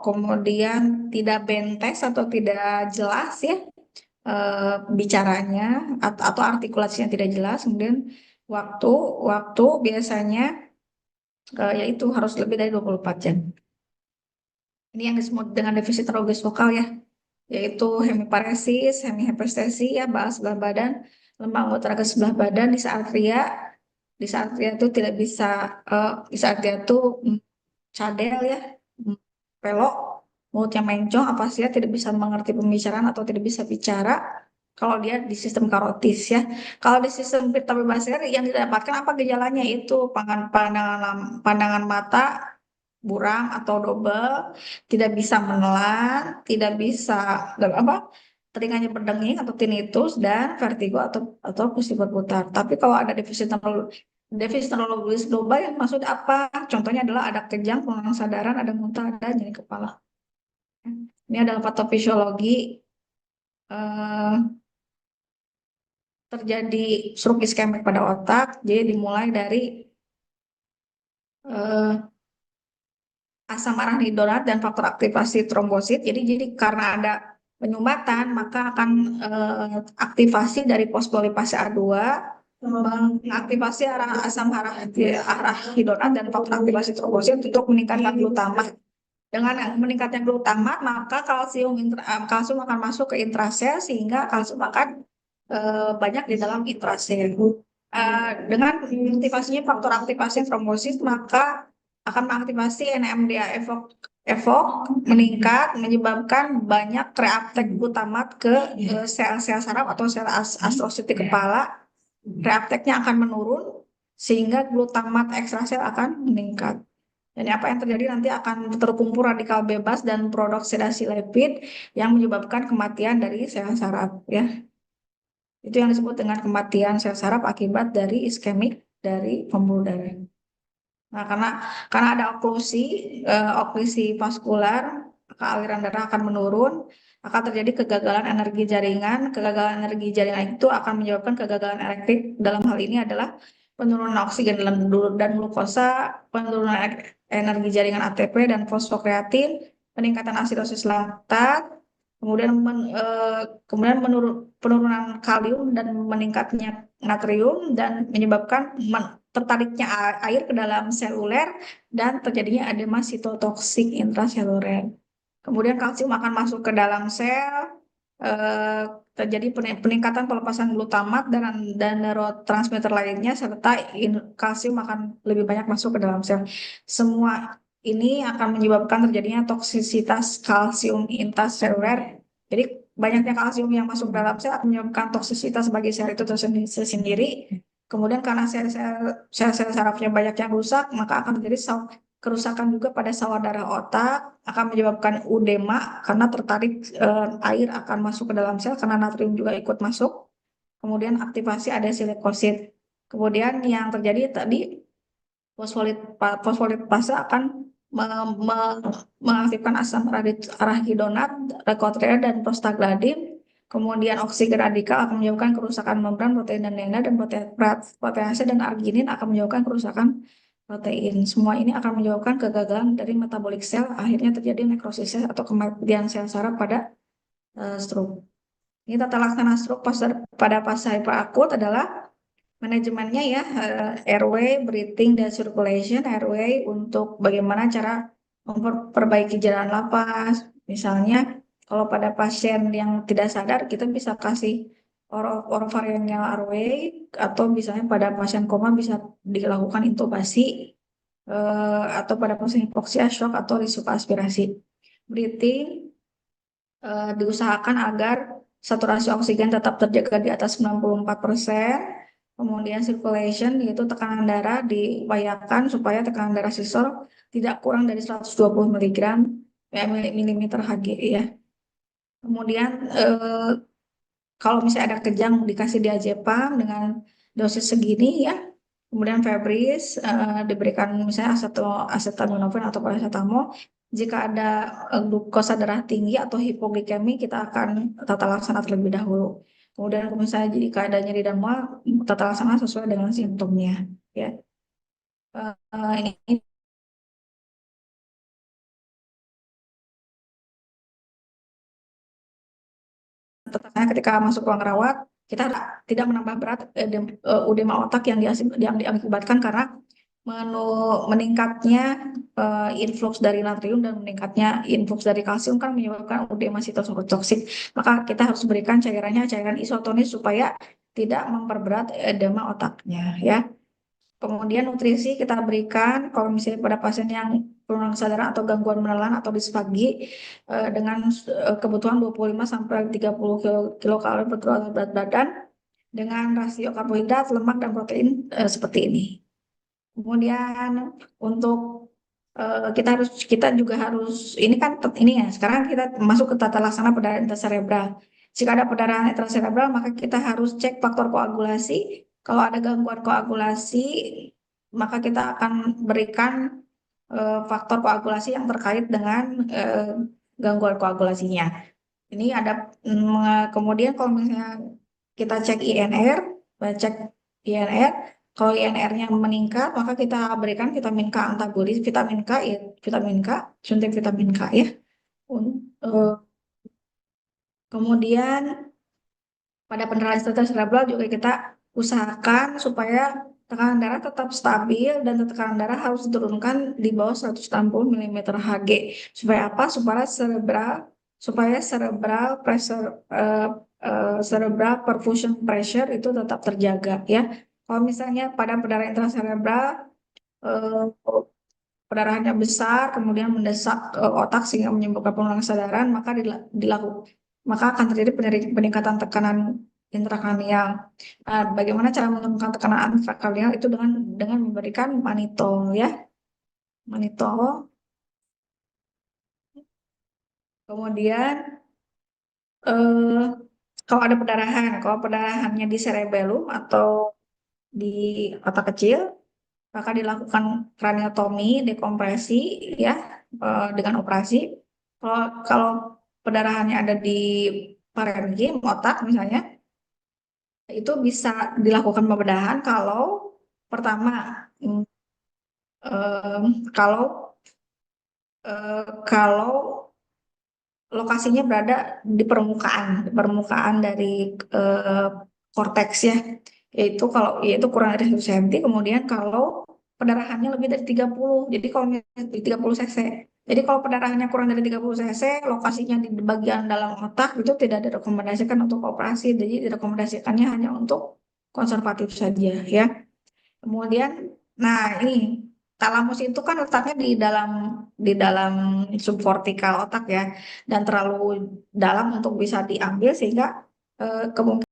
kemudian tidak bentes atau tidak jelas ya bicaranya atau artikulasinya tidak jelas, kemudian waktu waktu biasanya yaitu harus lebih dari 24 jam. Ini yang disebut dengan defisit neurologis vokal ya, yaitu hemiparesis, hemihepestesi ya, bahas sebelah badan, lembang utara ke sebelah badan di saat ria itu tidak bisa, di saat ria itu cadel ya, mm, pelok, mulutnya mencong, apa sih ya, tidak bisa mengerti pembicaraan atau tidak bisa bicara. Kalau dia di sistem karotis ya, kalau di sistem pernapasan yang didapatkan apa gejalanya itu pandangan mata buram atau double, tidak bisa menelan, tidak bisa apa, telinganya berdenging atau tinnitus dan vertigo atau pusing berputar. Tapi kalau ada defisit neurologis global yang maksud apa? Contohnya adalah ada kejang, pengurangan sadaran, ada muntah, ada nyeri kepala. Ini adalah patofisiologi eh, terjadi stroke iskemik pada otak. Jadi dimulai dari eh, asam aranidonat dan faktor aktivasi trombosit. Jadi karena ada penyumbatan, maka akan aktivasi dari fosfolipase A2 mengaktifasi asam arahidonat dan faktor aktivasi trombosit untuk meningkatkan glutamat. Dengan meningkatnya glutamat, maka kalsium akan masuk ke intrasel sehingga kalsium akan banyak di dalam intrasel. Dengan aktivasinya faktor aktivasi trombosit, maka akan mengaktifasi NMDA evok meningkat, menyebabkan banyak reuptake glutamat ke sel-sel saraf atau sel astrosit di kepala. Reuptake-nya akan menurun sehingga glutamat ekstrasel akan meningkat. Dan apa yang terjadi nanti akan terkumpul radikal bebas dan produk sedasi lipid yang menyebabkan kematian dari sel saraf ya. Itu yang disebut dengan kematian sel saraf akibat dari iskemik dari pembuluh darah. Nah, karena ada oklusi vaskular, maka aliran darah akan menurun, akan terjadi kegagalan energi jaringan. Kegagalan energi jaringan itu akan menyebabkan kegagalan elektrik. Dalam hal ini adalah penurunan oksigen dan glukosa, penurunan energi jaringan ATP dan fosfokreatin, peningkatan asidosis laktat, kemudian penurunan kalium dan meningkatnya natrium dan menyebabkan tertariknya air ke dalam seluler dan terjadinya edema sitotoksik intraseluler. Kemudian kalsium akan masuk ke dalam sel, eh, terjadi peningkatan pelepasan glutamat dan neurotransmitter lainnya, serta kalsium akan lebih banyak masuk ke dalam sel. Semua ini akan menyebabkan terjadinya toksisitas kalsium intraseluler. Jadi banyaknya kalsium yang masuk ke dalam sel akan menyebabkan toksisitas bagi sel itu tersendiri. Kemudian karena sel-sel sarafnya banyak yang rusak, maka akan terjadi kerusakan juga pada sawah darah otak, akan menyebabkan udema karena tertarik air akan masuk ke dalam sel karena natrium juga ikut masuk. Kemudian aktivasi adesileukosit. Kemudian yang terjadi tadi fosfolipase akan mengaktifkan asam arachidonat, leukotriene dan prostaglandin. Kemudian oksigen radikal akan menyebabkan kerusakan membran protein dan DNA dan protease dan arginin akan menyebabkan kerusakan protein. Semua ini akan menyebabkan kegagalan dari metabolik sel, akhirnya terjadi nekrosis sel atau kematian sel saraf pada stroke. Ini tata laksana stroke pada fase hiperakut adalah manajemennya ya, airway, breathing, dan circulation. Airway untuk bagaimana cara memperbaiki jalan napas. Misalnya kalau pada pasien yang tidak sadar kita bisa kasih oropharyngeal airway, atau misalnya pada pasien koma bisa dilakukan intubasi, atau pada pasien hipoksia, shock, atau risiko aspirasi. Breathing diusahakan agar saturasi oksigen tetap terjaga di atas 94%. Kemudian circulation, yaitu tekanan darah diupayakan supaya tekanan darah sistol tidak kurang dari 120 mg milimeter Hg ya. Kemudian kalau misalnya ada kejang dikasih diazepam dengan dosis segini ya. Kemudian febris diberikan misalnya acetaminophen atau paracetamol. Jika ada glukosa darah tinggi atau hipoglikemi, kita akan tata laksana terlebih dahulu. Kemudian kalau misalnya jika ada nyeri dan mual, tata laksana sesuai dengan simptomnya. Ya, ini catatannya ketika masuk ruang rawat, kita tidak menambah berat edema otak yang diakibatkan karena meningkatnya influx dari natrium dan meningkatnya influx dari kalsium kan menyebabkan edema sitotoksik. Maka kita harus berikan cairannya cairan isotonis supaya tidak memperberat edema otaknya ya. Kemudian nutrisi kita berikan kalau misalnya pada pasien yang penurunan kesadaran atau gangguan menelan atau disfagi dengan kebutuhan 25 sampai 30 kilokalori per kilogram berat badan dengan rasio karbohidrat, lemak dan protein seperti ini. Kemudian untuk kita juga harus ini kan ini ya sekarang kita masuk ke tata laksana perdarahan intracerebral. Jika ada perdarahan intracerebral maka kita harus cek faktor koagulasi. Kalau ada gangguan koagulasi maka kita akan berikan faktor koagulasi yang terkait dengan gangguan koagulasinya. Ini ada kemudian kalau misalnya kita cek INR, cek INR, kalau INR-nya meningkat, maka kita berikan vitamin K antagonis, vitamin K, ya, vitamin K, suntik vitamin K ya. Kemudian pada pendarahan cerebral juga kita usahakan supaya tekanan darah tetap stabil dan tekanan darah harus diturunkan di bawah 160 mm Hg. Supaya apa? Supaya cerebral pressure cerebral perfusion pressure itu tetap terjaga ya. Kalau misalnya pada pendarahan intracerebral perdarahannya besar kemudian mendesak otak sehingga menyebabkan penurunan kesadaran maka akan terjadi peningkatan tekanan intrakranial. Nah, bagaimana cara menurunkan tekanan intrakranial itu dengan memberikan manitol ya. Manitol. Kemudian kalau ada kalau perdarahannya di cerebellum atau di otak kecil, maka dilakukan kraniotomi, dekompresi ya dengan operasi. Kalau perdarahannya ada di parenkim otak misalnya, itu bisa dilakukan pembedahan kalau pertama kalau kalau lokasinya berada di permukaan dari korteks ya, yaitu kurang dari 1 cm. Kemudian kalau perdarahannya lebih dari 30, jadi kalau 30 cc. Jadi kalau perdarahannya kurang dari 30 cc, lokasinya di bagian dalam otak itu tidak direkomendasikan untuk operasi, jadi direkomendasikannya hanya untuk konservatif saja ya. Kemudian, nah ini talamus itu kan letaknya di dalam subkortikal otak ya, dan terlalu dalam untuk bisa diambil sehingga kemungkinan